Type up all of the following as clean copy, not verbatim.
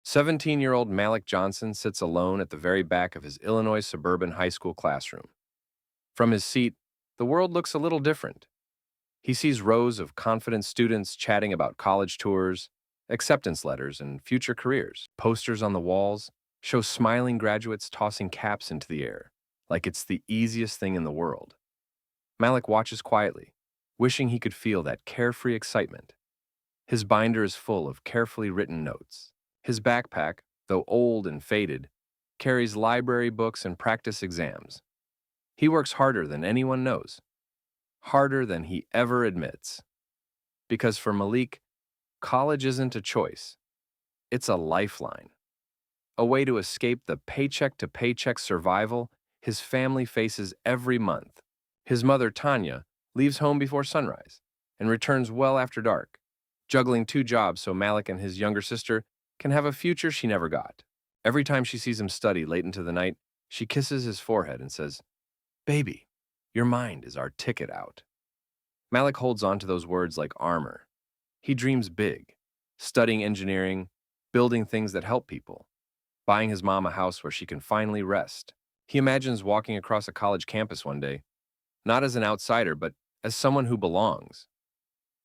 17-year-old Malik Johnson sits alone at the very back of his Illinois suburban high school classroom. From his seat, the world looks a little different. He sees rows of confident students chatting about college tours, acceptance letters, and future careers. Posters on the walls show smiling graduates tossing caps into the air, like it's the easiest thing in the world. Malik watches quietly, wishing he could feel that carefree excitement. His binder is full of carefully written notes. His backpack, though old and faded, carries library books and practice exams. He works harder than anyone knows, harder than he ever admits. Because for Malik, college isn't a choice, it's a lifeline, a way to escape the paycheck to paycheck survival his family faces every month. His mother, Tanya, leaves home before sunrise and returns well after dark, juggling two jobs so Malik and his younger sister can have a future she never got. Every time she sees him study late into the night, she kisses his forehead and says, "Baby, your mind is our ticket out." Malik holds on to those words like armor. He dreams big, studying engineering, building things that help people, buying his mom a house where she can finally rest. He imagines walking across a college campus one day, not as an outsider, but as someone who belongs.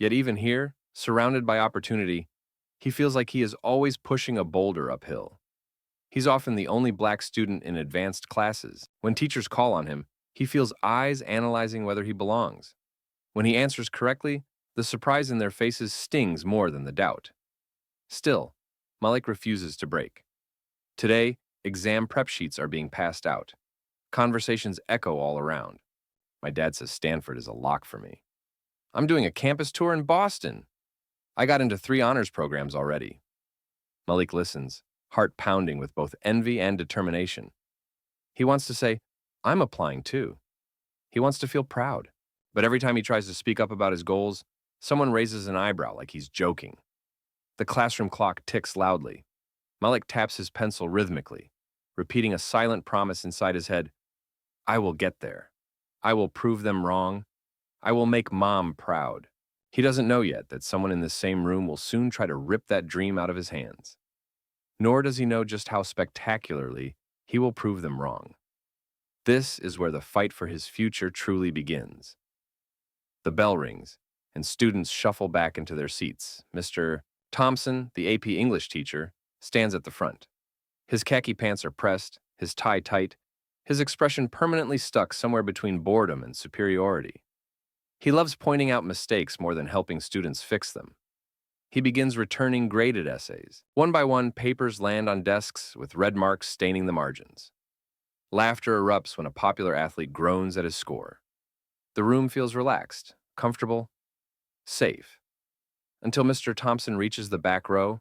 Yet even here, surrounded by opportunity, he feels like he is always pushing a boulder uphill. He's often the only black student in advanced classes. When teachers call on him, he feels eyes analyzing whether he belongs. When he answers correctly, the surprise in their faces stings more than the doubt. Still, Malik refuses to break. Today, exam prep sheets are being passed out. Conversations echo all around. My dad says Stanford is a lock for me. I'm doing a campus tour in Boston. I got into 3 honors programs already. Malik listens, heart pounding with both envy and determination. He wants to say, I'm applying too. He wants to feel proud. But every time he tries to speak up about his goals, someone raises an eyebrow like he's joking. The classroom clock ticks loudly. Malik taps his pencil rhythmically, repeating a silent promise inside his head. I will get there. I will prove them wrong. I will make Mom proud. He doesn't know yet that someone in this same room will soon try to rip that dream out of his hands. Nor does he know just how spectacularly he will prove them wrong. This is where the fight for his future truly begins. The bell rings, and students shuffle back into their seats. Mr. Thompson, the AP English teacher, stands at the front. His khaki pants are pressed, his tie tight, his expression permanently stuck somewhere between boredom and superiority. He loves pointing out mistakes more than helping students fix them. He begins returning graded essays. One by one, papers land on desks with red marks staining the margins. Laughter erupts when a popular athlete groans at his score. The room feels relaxed, comfortable, safe. Until Mr. Thompson reaches the back row,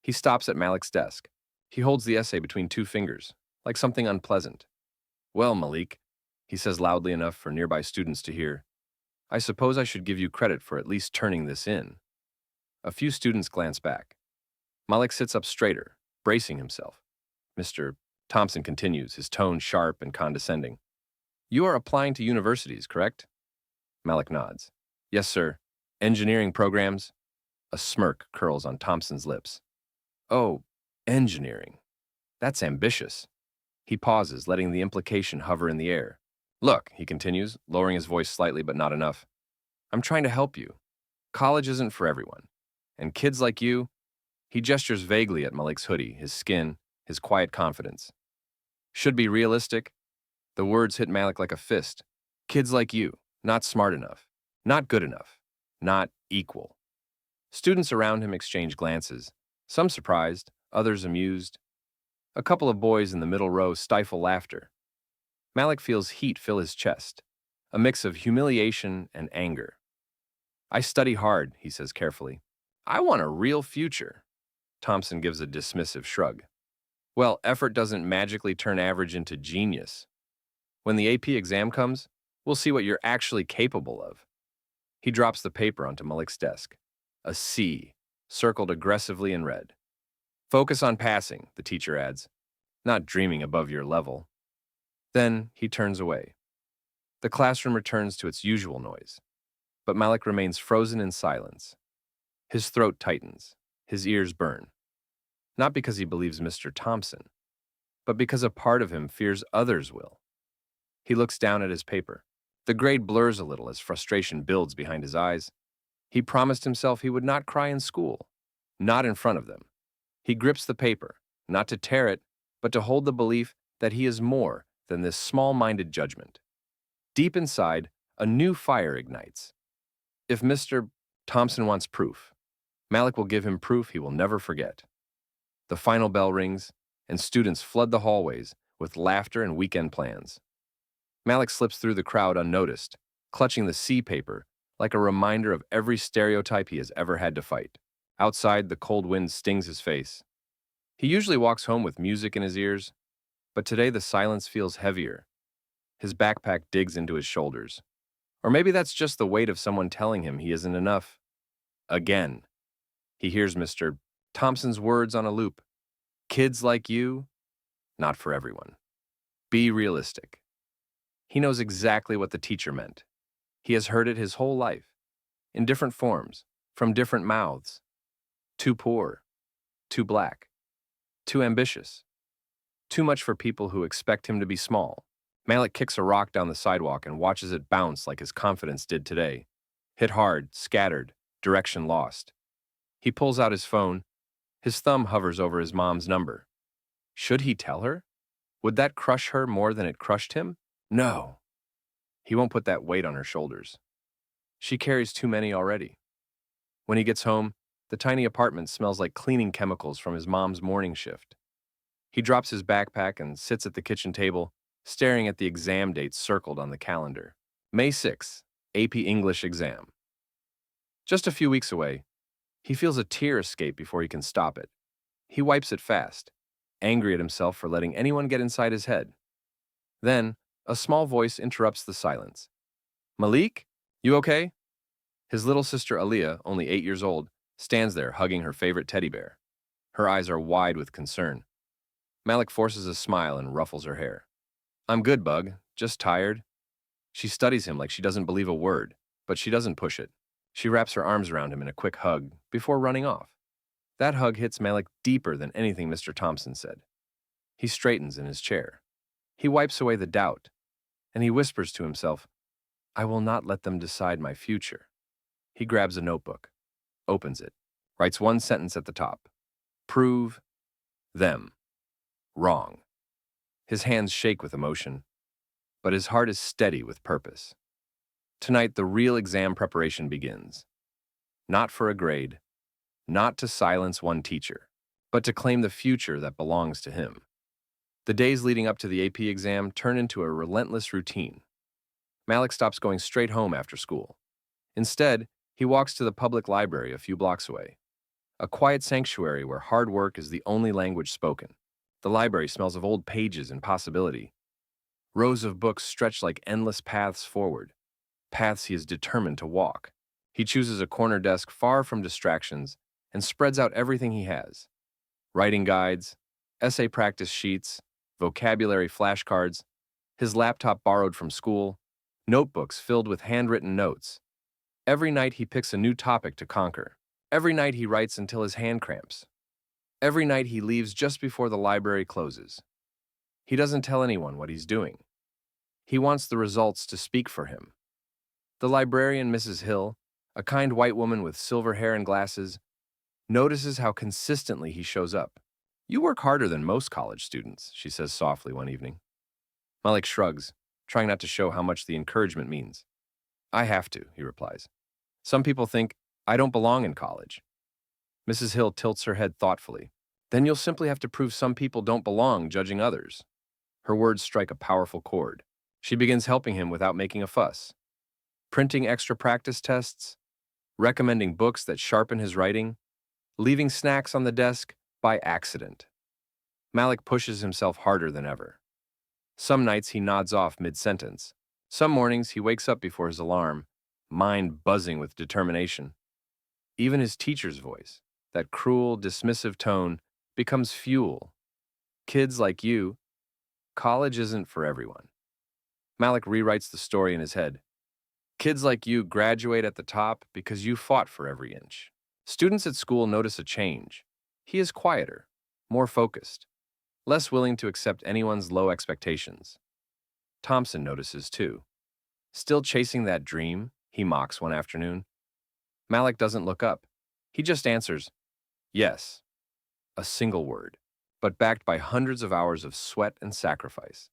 he stops at Malik's desk. He holds the essay between 2 fingers, like something unpleasant. Well, Malik, he says loudly enough for nearby students to hear, I suppose I should give you credit for at least turning this in. A few students glance back. Malik sits up straighter, bracing himself. Mr. Thompson continues, his tone sharp and condescending. You are applying to universities, correct? Malik nods. Yes, sir. Engineering programs? A smirk curls on Thompson's lips. Oh, engineering. That's ambitious. He pauses, letting the implication hover in the air. Look, he continues, lowering his voice slightly but not enough. I'm trying to help you. College isn't for everyone. And kids like you, he gestures vaguely at Malik's hoodie, his skin, his quiet confidence. Should be realistic. The words hit Malik like a fist. Kids like you, not smart enough, not good enough, not equal. Students around him exchange glances, some surprised, others amused. A couple of boys in the middle row stifle laughter. Malik feels heat fill his chest, a mix of humiliation and anger. I study hard, he says carefully. I want a real future. Thompson gives a dismissive shrug. Well, effort doesn't magically turn average into genius. When the AP exam comes, we'll see what you're actually capable of. He drops the paper onto Malik's desk. A C, circled aggressively in red. Focus on passing, the teacher adds, not dreaming above your level. Then he turns away. The classroom returns to its usual noise, but Malik remains frozen in silence. His throat tightens, his ears burn. not because he believes Mr. Thompson, but because a part of him fears others will. He looks down at his paper. The grade blurs a little as frustration builds behind his eyes. He promised himself he would not cry in school, not in front of them. He grips the paper, not to tear it, but to hold the belief that he is more than this small-minded judgment. Deep inside, a new fire ignites. If Mr. Thompson wants proof, Malik will give him proof he will never forget. The final bell rings, and students flood the hallways with laughter and weekend plans. Malik slips through the crowd unnoticed, clutching the C paper like a reminder of every stereotype he has ever had to fight. Outside, the cold wind stings his face. He usually walks home with music in his ears, but today the silence feels heavier. His backpack digs into his shoulders. Or maybe that's just the weight of someone telling him he isn't enough. Again, he hears Mr. Thompson's words on a loop. Kids like you, not for everyone. Be realistic. He knows exactly what the teacher meant. He has heard it his whole life, in different forms, from different mouths. Too poor, too black, too ambitious, too much for people who expect him to be small. Malik kicks a rock down the sidewalk and watches it bounce like his confidence did today. Hit hard, scattered, direction lost. He pulls out his phone. His thumb hovers over his mom's number. Should he tell her? Would that crush her more than it crushed him? No. He won't put that weight on her shoulders. She carries too many already. When he gets home, the tiny apartment smells like cleaning chemicals from his mom's morning shift. He drops his backpack and sits at the kitchen table, staring at the exam dates circled on the calendar. May 6th, AP English exam. Just a few weeks away, he feels a tear escape before he can stop it. He wipes it fast, angry at himself for letting anyone get inside his head. Then, a small voice interrupts the silence. Malik, you okay? His little sister Aliyah, only 8 years old, stands there hugging her favorite teddy bear. Her eyes are wide with concern. Malik forces a smile and ruffles her hair. I'm good, Bug. Just tired. She studies him like she doesn't believe a word, but she doesn't push it. She wraps her arms around him in a quick hug before running off. That hug hits Malik deeper than anything Mr. Thompson said. He straightens in his chair. He wipes away the doubt, and he whispers to himself, I will not let them decide my future. He grabs a notebook, opens it, writes one sentence at the top. Prove them wrong. His hands shake with emotion, but his heart is steady with purpose. Tonight, the real exam preparation begins. Not for a grade, not to silence one teacher, but to claim the future that belongs to him. The days leading up to the AP exam turn into a relentless routine. Malik stops going straight home after school. Instead, he walks to the public library a few blocks away, a quiet sanctuary where hard work is the only language spoken. The library smells of old pages and possibility. Rows of books stretch like endless paths forward, paths he is determined to walk. He chooses a corner desk far from distractions and spreads out everything he has. Writing guides, essay practice sheets, vocabulary flashcards, his laptop borrowed from school, notebooks filled with handwritten notes. Every night he picks a new topic to conquer. Every night he writes until his hand cramps. Every night he leaves just before the library closes. He doesn't tell anyone what he's doing. He wants the results to speak for him. The librarian, Mrs. Hill, a kind white woman with silver hair and glasses, notices how consistently he shows up. You work harder than most college students, she says softly one evening. Malik shrugs, trying not to show how much the encouragement means. I have to, he replies. Some people think I don't belong in college. Mrs. Hill tilts her head thoughtfully. Then you'll simply have to prove some people don't belong judging others. Her words strike a powerful chord. She begins helping him without making a fuss. Printing extra practice tests, recommending books that sharpen his writing, leaving snacks on the desk by accident. Malik pushes himself harder than ever. Some nights he nods off mid-sentence. Some mornings he wakes up before his alarm, mind buzzing with determination. Even his teacher's voice, that cruel, dismissive tone, becomes fuel. Kids like you, college isn't for everyone. Malik rewrites the story in his head. Kids like you graduate at the top because you fought for every inch. Students at school notice a change. He is quieter, more focused, less willing to accept anyone's low expectations. Thompson notices too. Still chasing that dream, he mocks one afternoon. Malik doesn't look up. He just answers, yes, a single word, but backed by hundreds of hours of sweat and sacrifice.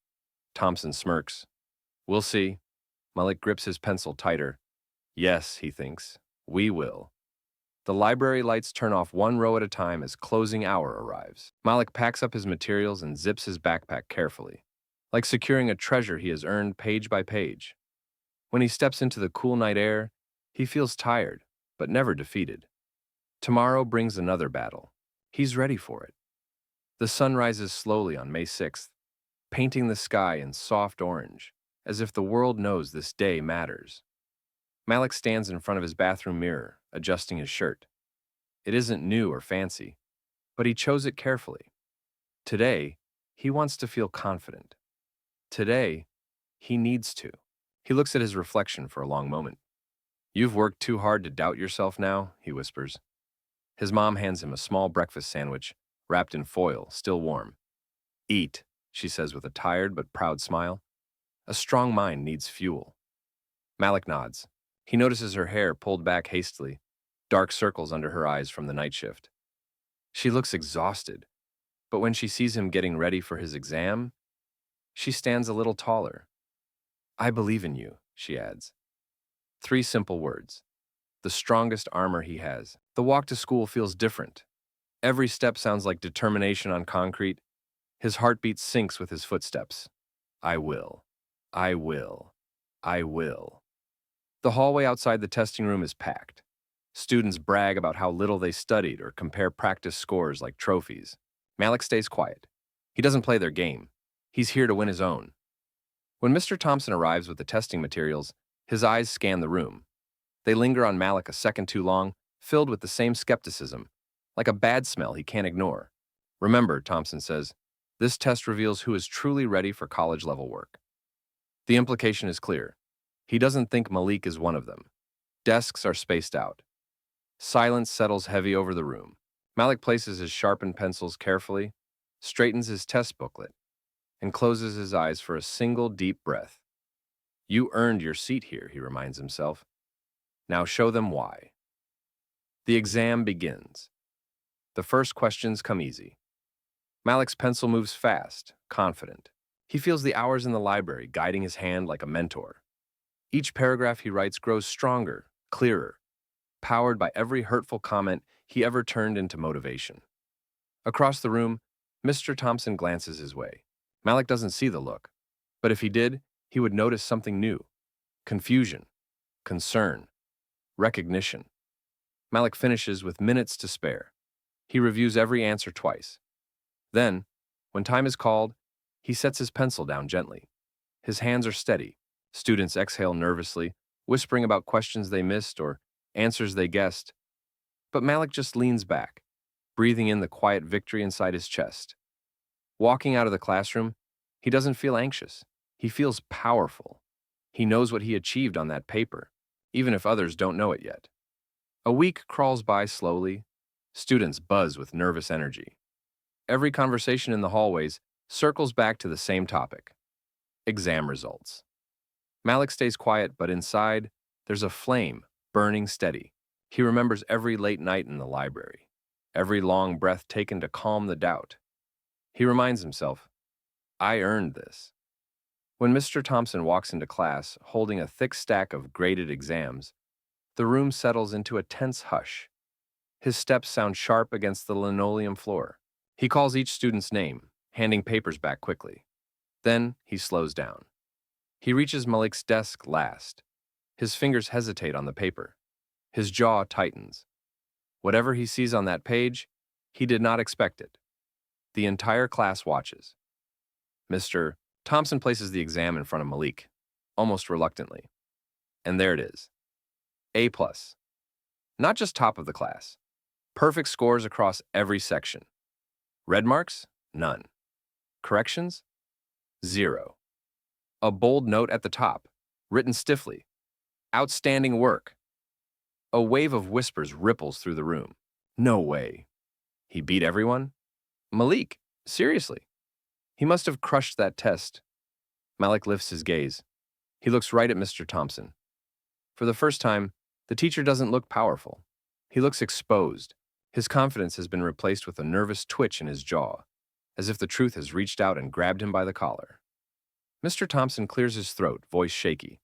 Thompson smirks. We'll see. Malik grips his pencil tighter. Yes, he thinks, we will. The library lights turn off one row at a time as closing hour arrives. Malik packs up his materials and zips his backpack carefully, like securing a treasure he has earned page by page. When he steps into the cool night air, he feels tired, but never defeated. Tomorrow brings another battle. He's ready for it. The sun rises slowly on May 6th, painting the sky in soft orange, as if the world knows this day matters. Malik stands in front of his bathroom mirror, adjusting his shirt. It isn't new or fancy, but he chose it carefully. Today, he wants to feel confident. Today, he needs to. He looks at his reflection for a long moment. You've worked too hard to doubt yourself now, he whispers. His mom hands him a small breakfast sandwich, wrapped in foil, still warm. Eat, she says with a tired but proud smile. A strong mind needs fuel. Malik nods. He notices her hair pulled back hastily, dark circles under her eyes from the night shift. She looks exhausted, but when she sees him getting ready for his exam, she stands a little taller. I believe in you, she adds. 3 simple words. The strongest armor he has. The walk to school feels different. Every step sounds like determination on concrete. His heartbeat syncs with his footsteps. I will. I will. I will. The hallway outside the testing room is packed. Students brag about how little they studied or compare practice scores like trophies. Malik stays quiet. He doesn't play their game. He's here to win his own. When Mr. Thompson arrives with the testing materials, his eyes scan the room. They linger on Malik a second too long, filled with the same skepticism, like a bad smell he can't ignore. Remember, Thompson says, this test reveals who is truly ready for college-level work. The implication is clear. He doesn't think Malik is one of them. Desks are spaced out. Silence settles heavy over the room. Malik places his sharpened pencils carefully, straightens his test booklet, and closes his eyes for a single deep breath. You earned your seat here, he reminds himself. Now show them why. The exam begins. The first questions come easy. Malik's pencil moves fast, confident. He feels the hours in the library guiding his hand like a mentor. Each paragraph he writes grows stronger, clearer, powered by every hurtful comment he ever turned into motivation. Across the room, Mr. Thompson glances his way. Malik doesn't see the look, but if he did, he would notice something new. Confusion, concern, recognition. Malik finishes with minutes to spare. He reviews every answer twice. Then, when time is called, he sets his pencil down gently. His hands are steady. Students exhale nervously, whispering about questions they missed or answers they guessed. But Malik just leans back, breathing in the quiet victory inside his chest. Walking out of the classroom, he doesn't feel anxious. He feels powerful. He knows what he achieved on that paper, even if others don't know it yet. A week crawls by slowly. Students buzz with nervous energy. Every conversation in the hallways circles back to the same topic: exam results. Malik stays quiet, but inside, there's a flame burning steady. He remembers every late night in the library, every long breath taken to calm the doubt. He reminds himself, I earned this. When Mr. Thompson walks into class, holding a thick stack of graded exams, the room settles into a tense hush. His steps sound sharp against the linoleum floor. He calls each student's name, handing papers back quickly. Then he slows down. He reaches Malik's desk last. His fingers hesitate on the paper. His jaw tightens. Whatever he sees on that page, he did not expect it. The entire class watches. Mr. Thompson places the exam in front of Malik, almost reluctantly. And there it is. A+. Not just top of the class. Perfect scores across every section. Red marks? None. Corrections? 0. A bold note at the top, written stiffly. Outstanding work. A wave of whispers ripples through the room. No way. He beat everyone? Malik, seriously. He must have crushed that test. Malik lifts his gaze. He looks right at Mr. Thompson. For the first time, the teacher doesn't look powerful. He looks exposed. His confidence has been replaced with a nervous twitch in his jaw, as if the truth has reached out and grabbed him by the collar. Mr. Thompson clears his throat, voice shaky.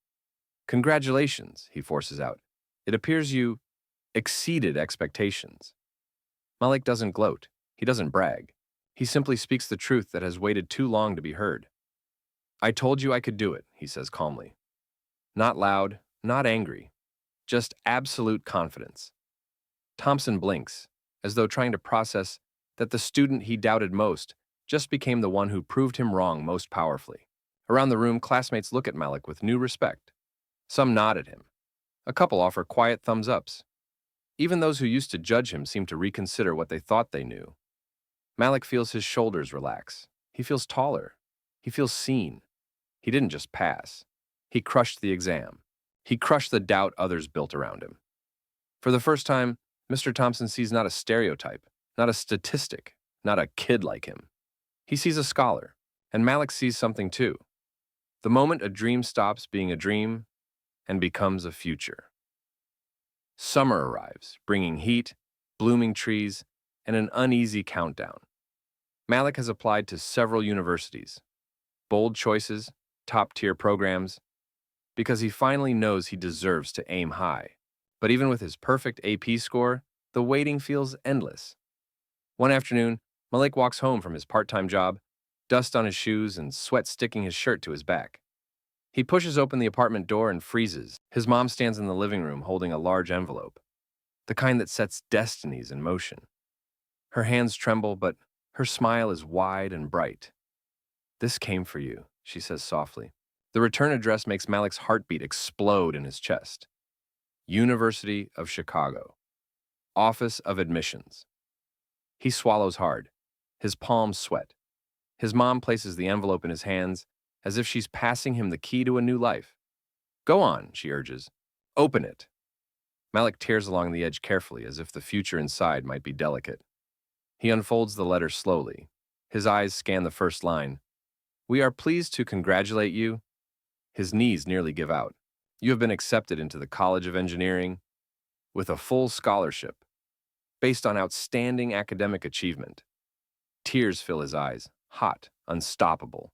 Congratulations, he forces out. It appears you exceeded expectations. Malik doesn't gloat. He doesn't brag. He simply speaks the truth that has waited too long to be heard. I told you I could do it, he says calmly. Not loud, not angry, just absolute confidence. Thompson blinks, as though trying to process that the student he doubted most just became the one who proved him wrong most powerfully. Around the room, classmates look at Malik with new respect. Some nod at him. A couple offer quiet thumbs-ups. Even those who used to judge him seem to reconsider what they thought they knew. Malik feels his shoulders relax. He feels taller. He feels seen. He didn't just pass. He crushed the exam. He crushed the doubt others built around him. For the first time, Mr. Thompson sees not a stereotype, not a statistic, not a kid like him. He sees a scholar, and Malik sees something too. The moment a dream stops being a dream and becomes a future. Summer arrives, bringing heat, blooming trees, and an uneasy countdown. Malik has applied to several universities. Bold choices, top-tier programs, because he finally knows he deserves to aim high. But even with his perfect AP score, the waiting feels endless. One afternoon, Malik walks home from his part-time job, dust on his shoes and sweat sticking his shirt to his back. He pushes open the apartment door and freezes. His mom stands in the living room holding a large envelope, the kind that sets destinies in motion. Her hands tremble, but her smile is wide and bright. This came for you, she says softly. The return address makes Malik's heartbeat explode in his chest. University of Chicago. Office of Admissions. He swallows hard. His palms sweat. His mom places the envelope in his hands as if she's passing him the key to a new life. Go on, she urges. Open it. Malik tears along the edge carefully as if the future inside might be delicate. He unfolds the letter slowly. His eyes scan the first line. We are pleased to congratulate you. His knees nearly give out. You have been accepted into the College of Engineering with a full scholarship based on outstanding academic achievement. Tears fill his eyes, hot, unstoppable.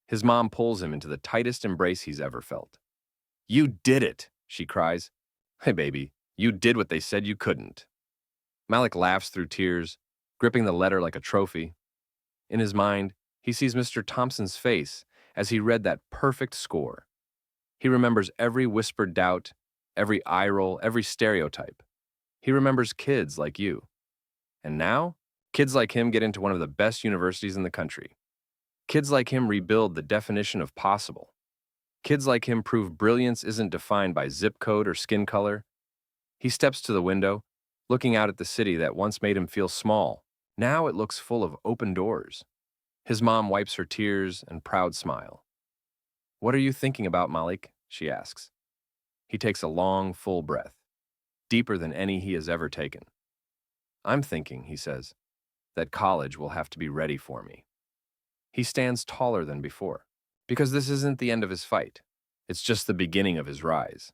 His mom pulls him into the tightest embrace he's ever felt. You did it, she cries. Hey, baby, you did what they said you couldn't. Malik laughs through tears, gripping the letter like a trophy. In his mind, he sees Mr. Thompson's face as he read that perfect score. He remembers every whispered doubt, every eye roll, every stereotype. He remembers kids like you. And now, kids like him get into one of the best universities in the country. Kids like him rebuild the definition of possible. Kids like him prove brilliance isn't defined by zip code or skin color. He steps to the window, looking out at the city that once made him feel small. Now it looks full of open doors. His mom wipes her tears and proud smile. What are you thinking about, Malik? She asks. He takes a long, full breath, deeper than any he has ever taken. I'm thinking, he says, that college will have to be ready for me. He stands taller than before, because this isn't the end of his fight. It's just the beginning of his rise.